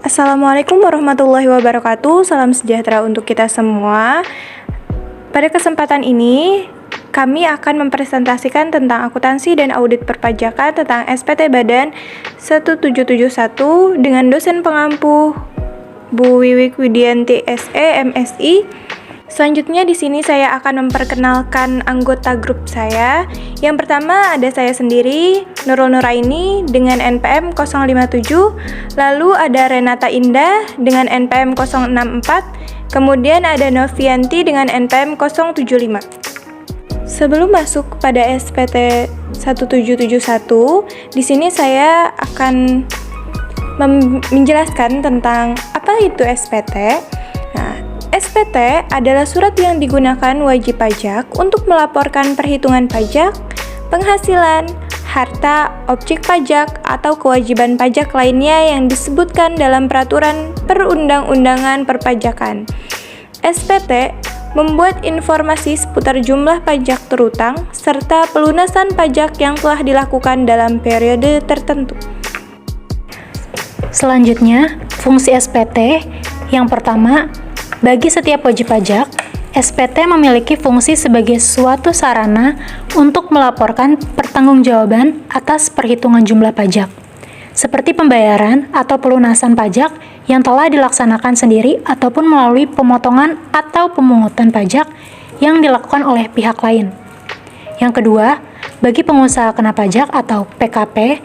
Assalamualaikum warahmatullahi wabarakatuh. Salam sejahtera untuk kita semua. Pada kesempatan ini, kami akan mempresentasikan tentang akuntansi dan audit perpajakan tentang SPT Badan 1771 dengan dosen pengampu Bu Wiwik Widianti SE, MSI. Selanjutnya di sini saya akan memperkenalkan anggota grup saya. Yang pertama ada saya sendiri, Nurul Nuraini dengan NPM 057, lalu ada Renata Indah dengan NPM 064, kemudian ada Novianti dengan NPM 075. Sebelum masuk pada SPT 1771, di sini saya akan menjelaskan tentang apa itu SPT. SPT adalah surat yang digunakan wajib pajak untuk melaporkan perhitungan pajak, penghasilan, harta, objek pajak, atau kewajiban pajak lainnya yang disebutkan dalam peraturan perundang-undangan perpajakan. SPT membuat informasi seputar jumlah pajak terutang serta pelunasan pajak yang telah dilakukan dalam periode tertentu. Selanjutnya, fungsi SPT. Yang pertama, bagi setiap wajib pajak, SPT memiliki fungsi sebagai suatu sarana untuk melaporkan pertanggungjawaban atas perhitungan jumlah pajak, seperti pembayaran atau pelunasan pajak yang telah dilaksanakan sendiri ataupun melalui pemotongan atau pemungutan pajak yang dilakukan oleh pihak lain. Yang kedua, bagi pengusaha kena pajak atau PKP,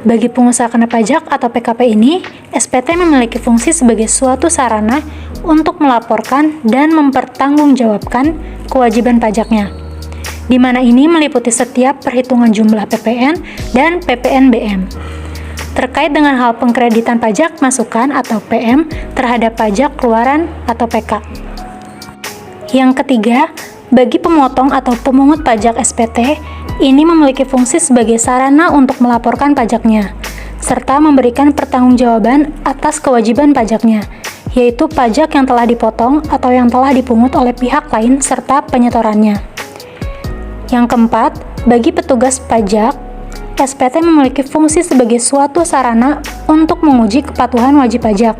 bagi pengusaha kena pajak atau PKP ini, SPT memiliki fungsi sebagai suatu sarana untuk melaporkan dan mempertanggungjawabkan kewajiban pajaknya, di mana ini meliputi setiap perhitungan jumlah PPN dan PPNBM. Terkait dengan hal pengkreditan pajak masukan atau PM terhadap pajak keluaran atau PK. Yang ketiga, bagi pemotong atau pemungut pajak SPT, ini memiliki fungsi sebagai sarana untuk melaporkan pajaknya, serta memberikan pertanggungjawaban atas kewajiban pajaknya, yaitu pajak yang telah dipotong atau yang telah dipungut oleh pihak lain serta penyetorannya. Yang keempat, bagi petugas pajak, SPT memiliki fungsi sebagai suatu sarana untuk menguji kepatuhan wajib pajak.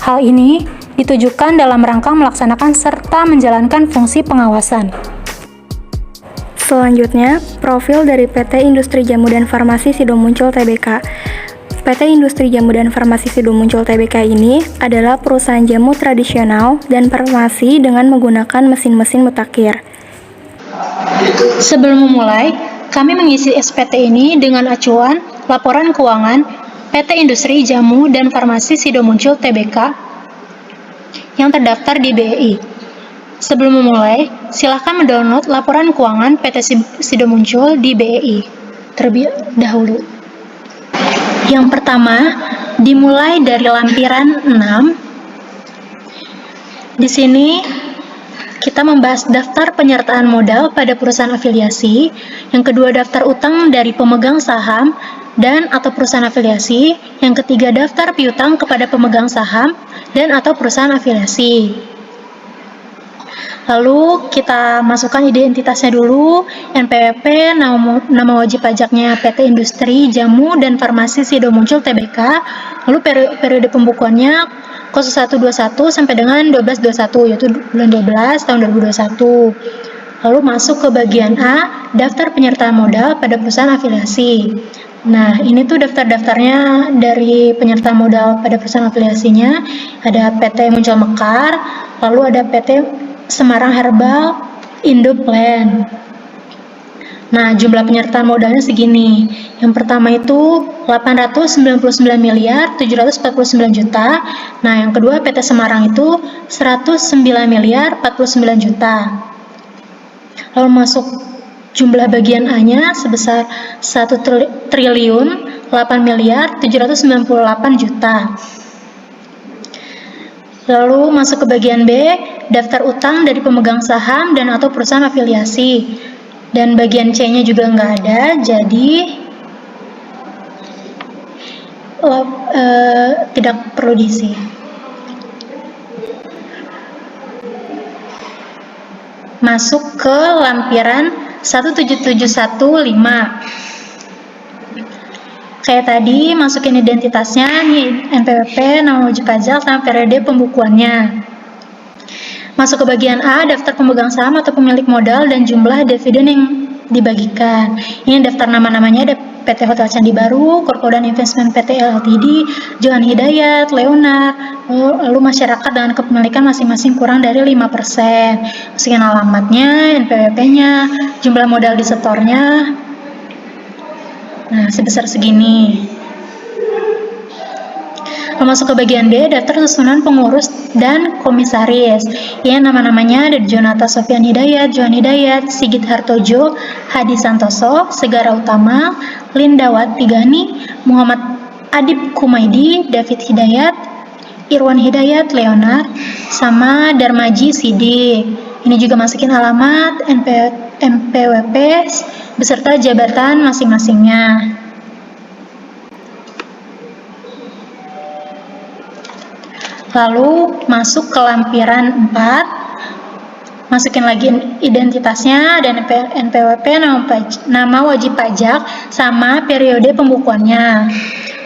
Hal ini ditujukan dalam rangka melaksanakan serta menjalankan fungsi pengawasan. Selanjutnya, profil dari PT Industri Jamu dan Farmasi Sidomuncul Tbk. PT Industri Jamu dan Farmasi Sidomuncul Tbk ini adalah perusahaan jamu tradisional dan farmasi dengan menggunakan mesin-mesin mutakhir. Sebelum memulai, kami mengisi SPT ini dengan acuan laporan keuangan PT Industri Jamu dan Farmasi Sidomuncul Tbk yang terdaftar di BEI. Sebelum memulai, silakan mendownload laporan keuangan PT Sidomuncul di BEI terlebih dahulu. Yang pertama, dimulai dari lampiran 6. Di sini kita membahas daftar penyertaan modal pada perusahaan afiliasi. Yang kedua, daftar utang dari pemegang saham dan atau perusahaan afiliasi. Yang ketiga, daftar piutang kepada pemegang saham dan atau perusahaan afiliasi. Lalu kita masukkan identitasnya dulu, NPWP, nama wajib pajaknya PT Industri Jamu dan Farmasi Sidomuncul Tbk, lalu periode pembukuannya 0121 sampai dengan 1221, yaitu bulan 12 tahun 2021. Lalu masuk ke bagian A, daftar penyertaan modal pada perusahaan afiliasi. Nah, ini tuh daftar-daftarnya dari penyertaan modal pada perusahaan afiliasinya. Ada PT Muncul Mekar, lalu ada PT Semarang Herbal, Indoplan. Nah, jumlah penyertaan modalnya segini. Yang pertama itu 899 miliar 749 juta. Nah, yang kedua PT Semarang itu 109 miliar 49 juta. Lalu masuk jumlah bagian A-nya sebesar 1 triliun 8 miliar 798 juta. Lalu masuk ke bagian B, daftar utang dari pemegang saham dan atau perusahaan afiliasi. Dan bagian C-nya juga nggak ada, jadi tidak perlu diisi. Masuk ke lampiran 17715. Kayak tadi, masukin identitasnya, nih NPWP, nama wajib pajak, sama periode pembukuannya. Masuk ke bagian A, daftar pemegang saham atau pemilik modal dan jumlah dividen yang dibagikan. Ini daftar nama-namanya ada PT Hotel Candi Baru, Korpodan Investment PT Ltd, Johan Hidayat, Leonard, lalu masyarakat dengan kepemilikan masing-masing kurang dari 5%. Masukin alamatnya, NPWP-nya, jumlah modal di setornya, nah sebesar segini. Masuk ke bagian D, daftar susunan pengurus dan komisaris. Ya, nama-namanya ada Jonata Sofyan Hidayat, Johan Hidayat, Sigit Hartojo, Hadi Santoso, Segara Utama, Lindawati Gani, Muhammad Adib Kumaidi, David Hidayat, Irwan Hidayat, Leonard, sama Darmaji Sidik. Ini juga masukin alamat, NPWP, beserta jabatan masing-masingnya. Lalu masuk ke lampiran 4, masukin lagi identitasnya dan NPWP, nama wajib pajak, sama periode pembukuannya.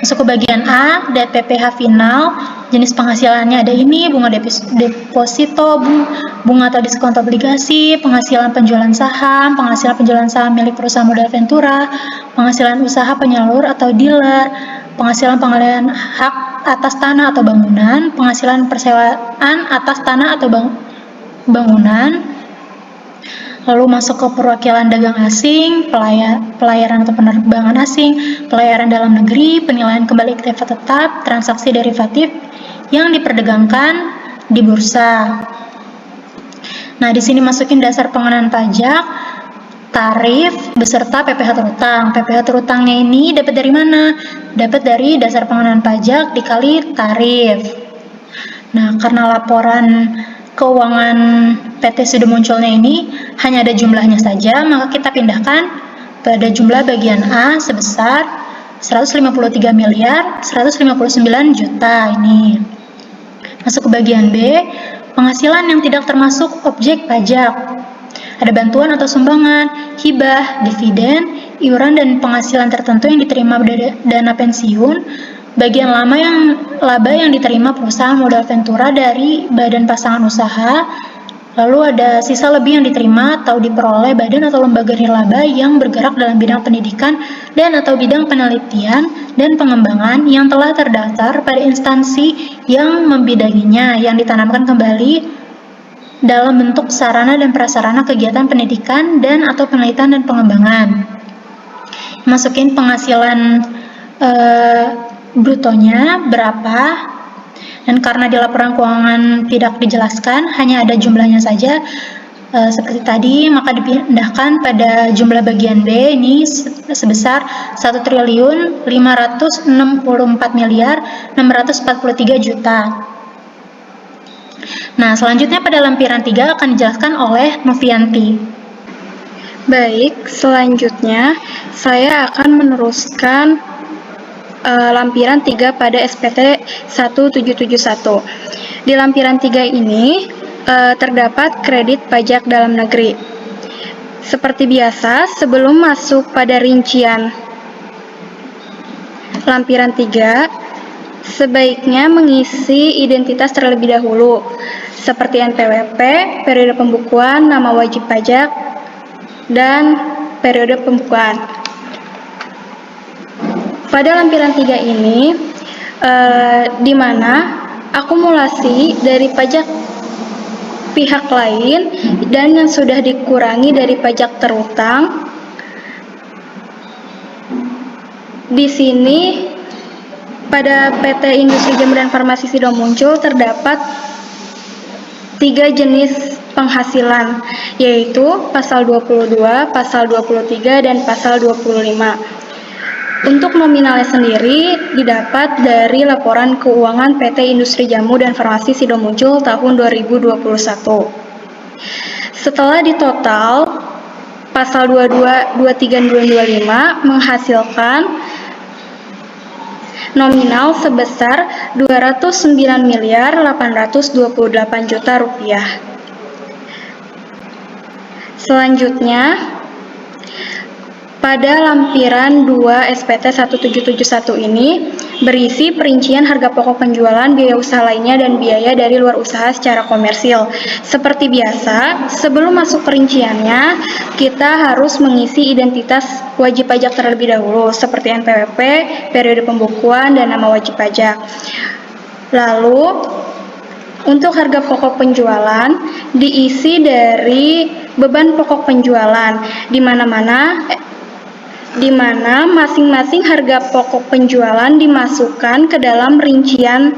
Masuk ke bagian A, DPPH final, jenis penghasilannya ada ini, bunga deposito, bunga atau diskon obligasi, penghasilan penjualan saham milik perusahaan modal Ventura, penghasilan usaha penyalur atau dealer, penghasilan pengalihan hak atas tanah atau bangunan, penghasilan persewaan atas tanah atau bangunan. Lalu masuk ke perwakilan dagang asing, pelayaran atau penerbangan asing, pelayaran dalam negeri, penilaian kembali aktiva tetap, transaksi derivatif yang diperdagangkan di bursa. Nah, di sini masukin dasar pengenaan pajak, tarif beserta PPh terutang. PPh terutangnya ini dapat dari mana? Dapat dari dasar pengenaan pajak dikali tarif. Nah, karena laporan keuangan PT sudah munculnya ini hanya ada jumlahnya saja, maka kita pindahkan pada jumlah bagian A sebesar 153 miliar 159 juta ini. Masuk ke bagian B, penghasilan yang tidak termasuk objek pajak. Ada bantuan atau sumbangan, hibah, dividen, iuran dan penghasilan tertentu yang diterima dari dana pensiun, bagian laba yang diterima perusahaan modal Ventura dari badan pasangan usaha, lalu ada sisa lebih yang diterima atau diperoleh badan atau lembaga nirlaba yang bergerak dalam bidang pendidikan dan atau bidang penelitian dan pengembangan yang telah terdaftar pada instansi yang membidanginya, yang ditanamkan kembali dalam bentuk sarana dan prasarana kegiatan pendidikan dan atau penelitian dan pengembangan. Masukin penghasilan brutonya berapa, dan karena di laporan keuangan tidak dijelaskan, hanya ada jumlahnya saja seperti tadi, maka dipindahkan pada jumlah bagian B ini sebesar 1.564.643 juta. Nah, selanjutnya pada lampiran 3 akan dijelaskan oleh Novianti. Baik, selanjutnya saya akan meneruskan lampiran 3 pada SPT 1771. Di lampiran 3 ini terdapat kredit pajak dalam negeri. Seperti biasa, sebelum masuk pada rincian lampiran 3, sebaiknya mengisi identitas terlebih dahulu, seperti NPWP, periode pembukuan, nama wajib pajak, dan periode pembukuan. Pada lampiran 3 ini, di mana akumulasi dari pajak pihak lain dan yang sudah dikurangi dari pajak terutang. Di sini pada PT Industri Jamu dan Farmasi Sidomuncul terdapat 3 jenis penghasilan, yaitu pasal 22, pasal 23, dan pasal 25. Untuk nominalnya sendiri didapat dari laporan keuangan PT Industri Jamu dan Farmasi Sidomuncul tahun 2021. Setelah ditotal, pasal 22, 23, dan 25 menghasilkan nominal sebesar 209.828 juta rupiah. Selanjutnya, pada lampiran 2 SPT 1771 ini berisi perincian harga pokok penjualan, biaya usaha lainnya, dan biaya dari luar usaha secara komersil. Seperti biasa, sebelum masuk perinciannya, kita harus mengisi identitas wajib pajak terlebih dahulu, seperti NPWP, periode pembukuan, dan nama wajib pajak. Lalu, untuk harga pokok penjualan diisi dari beban pokok penjualan, di mana masing-masing harga pokok penjualan dimasukkan ke dalam rincian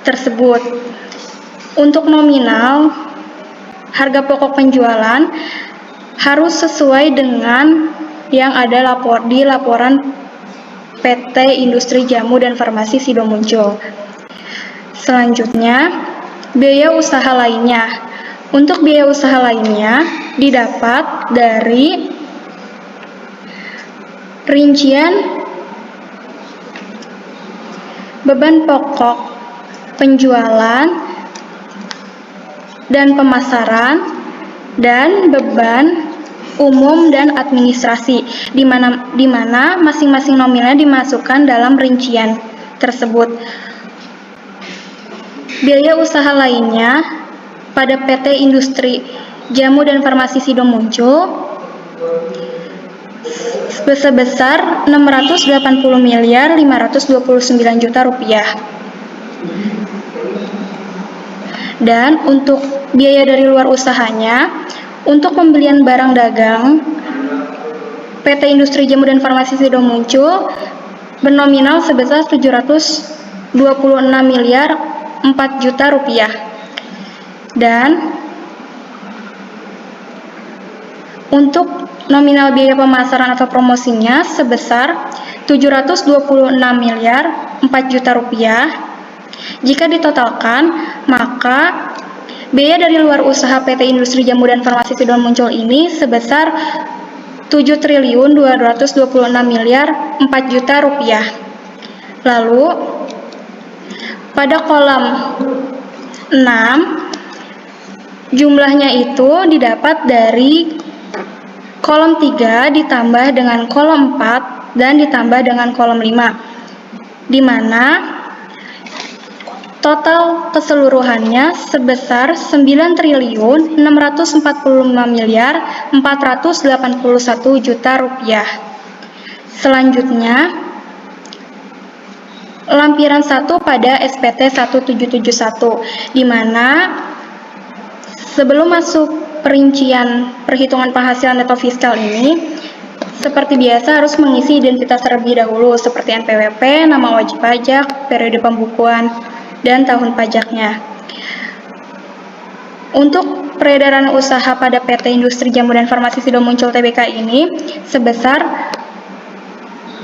tersebut. Untuk nominal harga pokok penjualan harus sesuai dengan yang ada di laporan PT Industri Jamu dan Farmasi Sidomuncul. Selanjutnya, biaya usaha lainnya. Untuk biaya usaha lainnya didapat dari rincian beban pokok penjualan dan pemasaran dan beban umum dan administrasi, di mana masing-masing nominalnya dimasukkan dalam rincian tersebut. Biaya usaha lainnya pada PT Industri Jamu dan Farmasi Sidomuncul sebesar Rp680.529.000.000. Dan untuk biaya dari luar usahanya, untuk pembelian barang dagang PT Industri Jamu dan Farmasi Sidomuncul bernominal sebesar Rp726.004.000.000. Dan untuk nominal biaya pemasaran atau promosinya sebesar Rp726.004.000.000. Jika ditotalkan, maka biaya dari luar usaha PT Industri Jamu dan Farmasi Sidomuncul ini sebesar Rp7.226.004.000.000. Lalu, pada kolom 6, jumlahnya itu didapat dari kolom 3 ditambah dengan kolom 4 dan ditambah dengan kolom 5, di mana total keseluruhannya sebesar Rp9.645.481.000.000. Selanjutnya, lampiran 1 pada SPT 1771, di mana sebelum masuk perincian perhitungan penghasilan neto fiskal ini, seperti biasa harus mengisi identitas terlebih dahulu, seperti NPWP, nama wajib pajak, periode pembukuan, dan tahun pajaknya. Untuk peredaran usaha pada PT Industri Jamu dan Farmasi Sidomuncul Tbk ini sebesar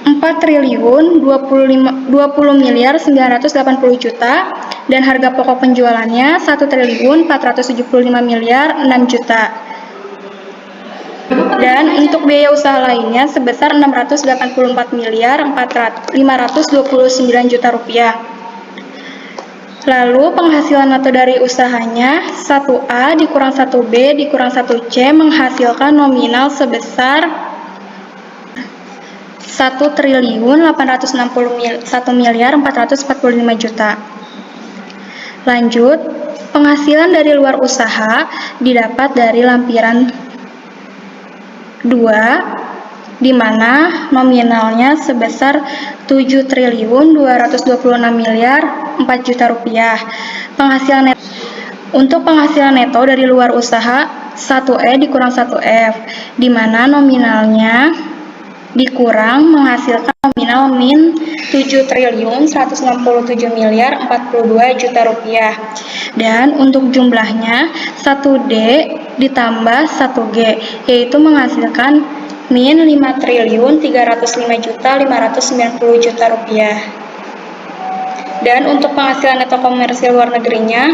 Rp4.020.980.000.000 dan harga pokok penjualannya Rp1.475.006.000.000. Dan untuk biaya usaha lainnya sebesar Rp684.529.000.000. Lalu penghasilan neto dari usahanya 1A dikurang 1B dikurang 1C menghasilkan nominal sebesar Rp1.861.445.000.000. Lanjut, penghasilan dari luar usaha didapat dari lampiran 2, di mana nominalnya sebesar Rp7.226.004.000.000. Untuk penghasilan neto dari luar usaha 1E dikurang 1F, di mana nominalnya dikurang menghasilkan nominal min Rp7.167.042.000.000. Dan untuk jumlahnya 1D ditambah 1G, yaitu menghasilkan min Rp5.305.590.000.000. Dan untuk penghasilan neto komersil luar negerinya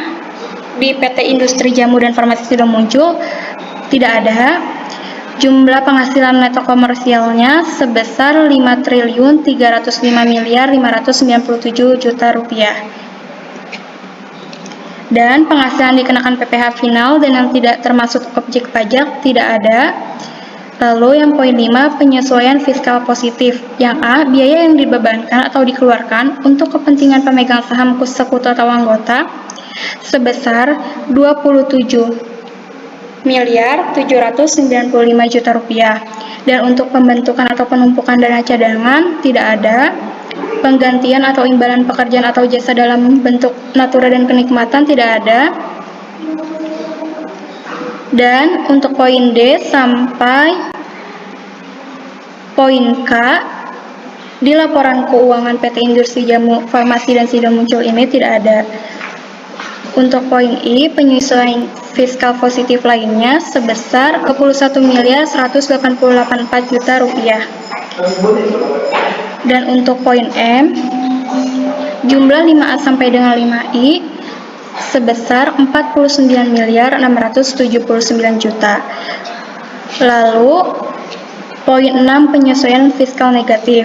di PT Industri Jamu dan Farmasi Sidomuncul tidak ada. Jumlah penghasilan neto komersialnya sebesar Rp5.305.597.000.000. Dan penghasilan dikenakan PPh final dan yang tidak termasuk objek pajak tidak ada. Lalu yang poin 5, penyesuaian fiskal positif. Yang A, biaya yang dibebankan atau dikeluarkan untuk kepentingan pemegang saham sekutu atau anggota sebesar 27.795 juta rupiah. Dan untuk pembentukan atau penumpukan dana cadangan tidak ada. Penggantian atau imbalan pekerjaan atau jasa dalam bentuk natura dan kenikmatan tidak ada. Dan untuk poin D sampai poin K, di laporan keuangan PT Industri Jamu, Farmasi dan Sido Muncul ini tidak ada. Untuk poin I, penyesuaian fiskal positif lainnya sebesar 21.188.4 juta rupiah. Dan untuk poin M, jumlah 5A sampai dengan 5I sebesar 49.679 juta. Lalu poin 6, penyesuaian fiskal negatif.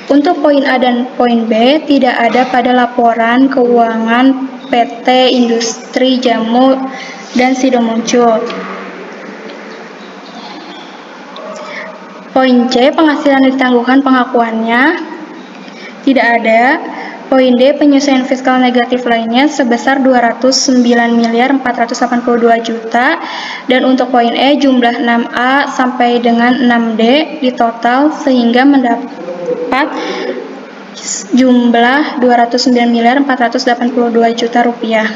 Untuk poin A dan poin B tidak ada pada laporan keuangan PT Industri Jamu dan Sido Muncul. Poin C, penghasilan ditangguhkan pengakuannya tidak ada. Poin D, penyesuaian fiskal negatif lainnya sebesar 209.482 juta. Dan untuk poin E, jumlah 6A sampai dengan 6D di total sehingga mendapat jumlah 209.482 juta rupiah.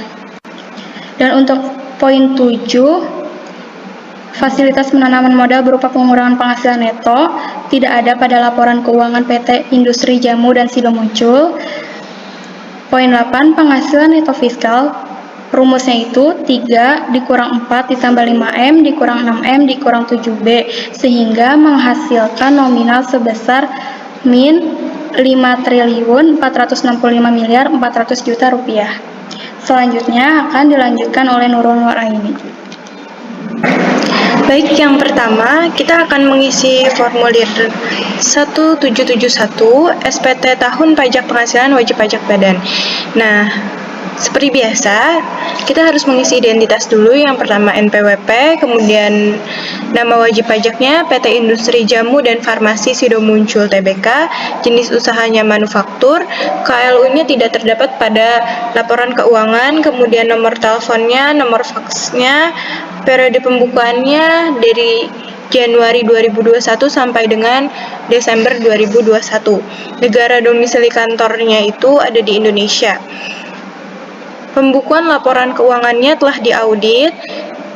Dan untuk poin 7, fasilitas penanaman modal berupa pengurangan penghasilan neto tidak ada pada laporan keuangan PT Industri Jamu dan Sido Muncul. Poin 8, penghasilan neto fiskal. Rumusnya itu 3 dikurang 4 ditambah 5M dikurang 6M dikurang 7B sehingga menghasilkan nominal sebesar min 5.465.400 juta rupiah. Selanjutnya akan dilanjutkan oleh Nurul Nuraini. Baik, yang pertama kita akan mengisi formulir 1771 SPT Tahun Pajak Penghasilan Wajib Pajak Badan. Nah, seperti biasa, kita harus mengisi identitas dulu. Yang pertama NPWP, kemudian nama wajib pajaknya PT Industri Jamu dan Farmasi Sido Muncul Tbk, jenis usahanya manufaktur, KLU-nya tidak terdapat pada laporan keuangan, kemudian nomor teleponnya, nomor faksnya, periode pembukaannya dari Januari 2021 sampai dengan Desember 2021. Negara domisili kantornya itu ada di Indonesia. Pembukuan laporan keuangannya telah diaudit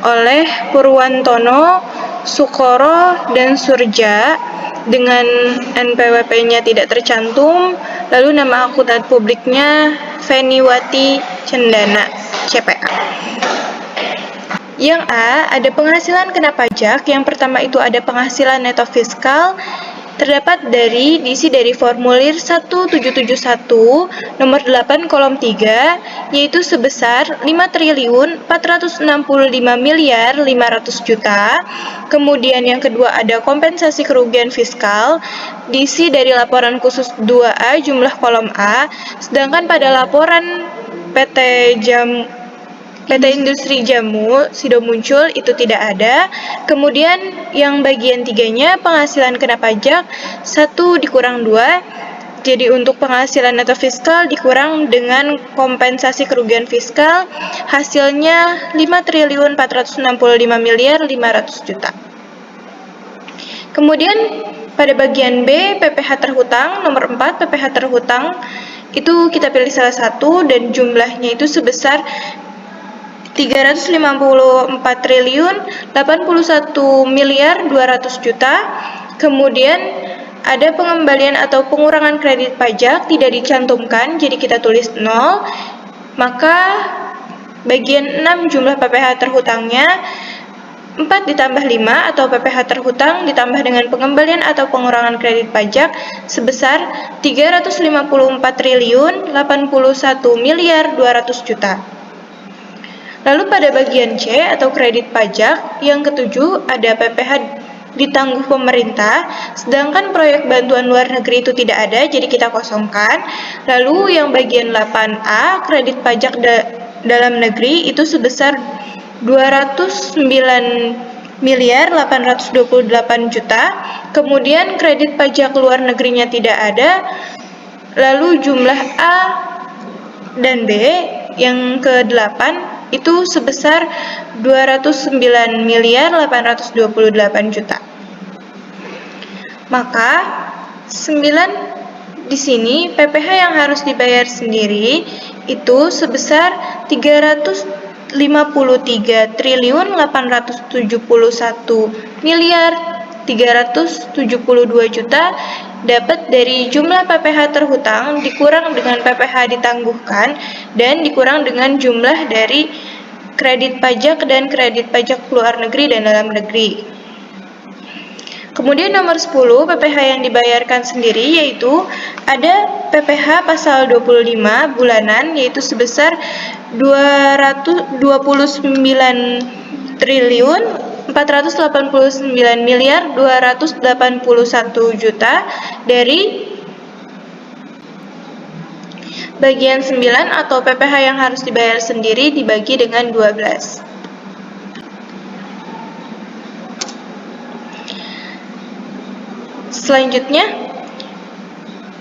oleh Purwantono, Sukoro, dan Surja dengan NPWP-nya tidak tercantum, lalu nama akuntan publiknya Feniwati Cendana, CPA. Yang A, ada penghasilan kena pajak. Yang pertama itu ada penghasilan neto fiskal, terdapat diisi dari formulir 1771 nomor 8 kolom 3, yaitu sebesar 5.465.500 juta. Kemudian yang kedua ada kompensasi kerugian fiskal, diisi dari laporan khusus 2A jumlah kolom A, sedangkan pada laporan PT Industri Jamu Sido Muncul itu tidak ada. Kemudian yang bagian tiganya penghasilan kena pajak 1 dikurang 2. Jadi untuk penghasilan neto fiskal dikurang dengan kompensasi kerugian fiskal, hasilnya 5.465.500 juta. Kemudian pada bagian B, PPh terhutang nomor 4, PPh terhutang itu kita pilih salah satu dan jumlahnya itu sebesar 354.081.200 juta. Kemudian ada pengembalian atau pengurangan kredit pajak tidak dicantumkan, jadi kita tulis 0. Maka bagian 6 jumlah PPh terhutangnya 4 ditambah 5 atau PPh terhutang ditambah dengan pengembalian atau pengurangan kredit pajak sebesar 354.081.200 juta. Lalu pada bagian C atau kredit pajak, yang ketujuh ada PPh ditangguh pemerintah, sedangkan proyek bantuan luar negeri itu tidak ada, jadi kita kosongkan. Lalu yang bagian 8A, kredit pajak dalam negeri itu sebesar 209 miliar 828 juta. Kemudian kredit pajak luar negerinya tidak ada. Lalu jumlah A dan B yang ke-8 itu sebesar 209 miliar 828 juta. Maka 9 di sini PPh yang harus dibayar sendiri itu sebesar 353 triliun 871 miliar 372 juta dapat dari jumlah PPh terhutang dikurang dengan PPh ditangguhkan dan dikurang dengan jumlah dari kredit pajak dan kredit pajak luar negeri dan dalam negeri. Kemudian nomor 10 PPh yang dibayarkan sendiri yaitu ada PPh pasal 25 bulanan yaitu sebesar 229 triliun 489 miliar 281 juta dari bagian 9 atau PPh yang harus dibayar sendiri dibagi dengan 12. Selanjutnya,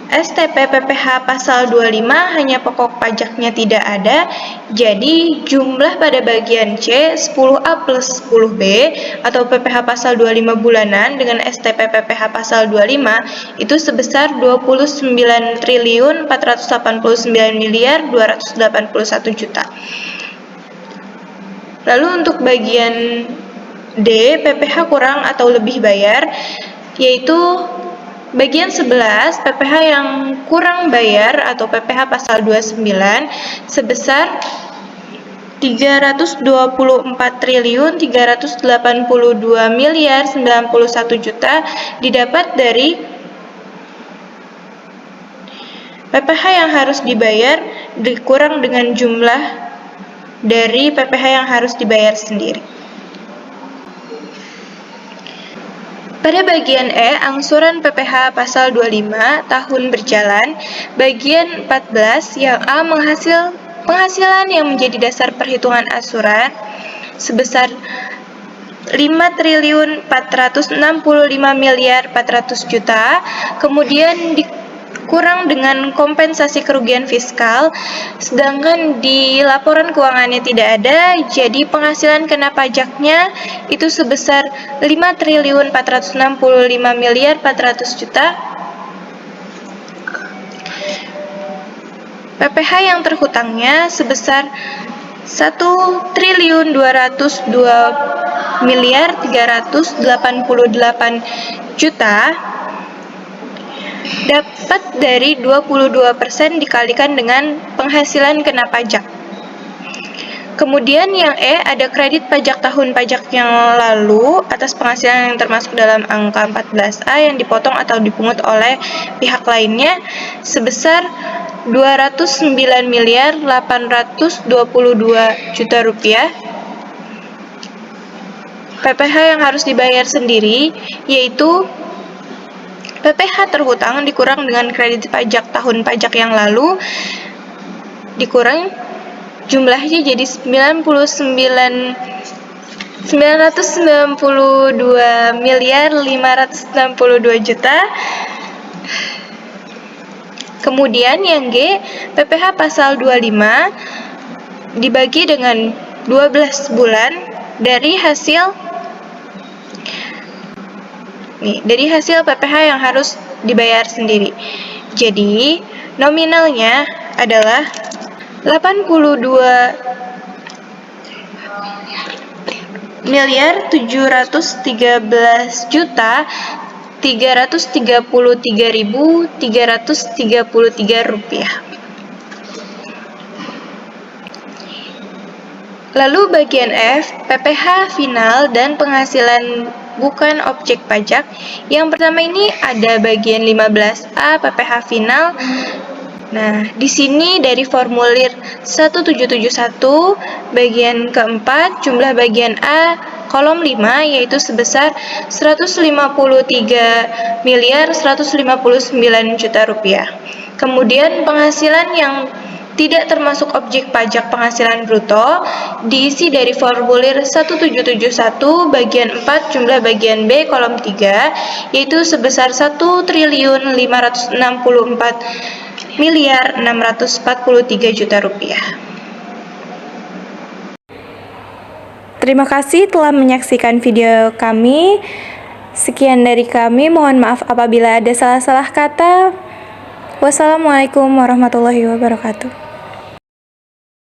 STP PPh pasal 25 hanya pokok pajaknya tidak ada, jadi jumlah pada bagian C 10A plus 10B atau PPh pasal 25 bulanan dengan STP PPh pasal 25 itu sebesar 29 triliun 489 miliar 281 juta. Lalu untuk bagian D PPh kurang atau lebih bayar yaitu bagian 11 PPh yang kurang bayar atau PPh pasal 29 sebesar 324 triliun 382 miliar 91 juta didapat dari PPh yang harus dibayar dikurang dengan jumlah dari PPh yang harus dibayar sendiri. Pada bagian E, angsuran PPh pasal 25 tahun berjalan, bagian 14 yang A penghasilan yang menjadi dasar perhitungan angsuran sebesar 5 triliun 465 miliar 400 juta, kemudian dikurang dengan kompensasi kerugian fiskal, sedangkan di laporan keuangannya tidak ada, jadi penghasilan kena pajaknya itu sebesar 5 triliun 465 miliar 400 juta. PPh yang terhutangnya sebesar 1 triliun 202 miliar 388 juta dapat dari 22% dikalikan dengan penghasilan kena pajak. Kemudian yang E ada kredit pajak tahun pajak yang lalu atas penghasilan yang termasuk dalam angka 14A yang dipotong atau dipungut oleh pihak lainnya sebesar 209 miliar 822 juta rupiah. PPh yang harus dibayar sendiri yaitu PPh terhutang dikurang dengan kredit pajak tahun pajak yang lalu dikurang jumlahnya jadi 992 miliar 562 juta. Kemudian yang G, PPh pasal 25 dibagi dengan 12 bulan dari hasil PPh yang harus dibayar sendiri. Jadi, nominalnya adalah 82 miliar 713 juta 333.333 rupiah. Lalu bagian F, PPh final dan penghasilan bukan objek pajak. Yang pertama ini ada bagian 15A PPh final. Nah, di sini dari formulir 1771 bagian keempat jumlah bagian A kolom 5 yaitu sebesar 153 miliar 159 juta rupiah. Kemudian penghasilan yang tidak termasuk objek pajak penghasilan bruto, diisi dari formulir 1771 bagian 4 jumlah bagian B kolom 3, yaitu sebesar 1.564.643 rupiah. Terima kasih telah menyaksikan video kami. Sekian dari kami, mohon maaf apabila ada salah-salah kata. Wassalamualaikum warahmatullahi wabarakatuh.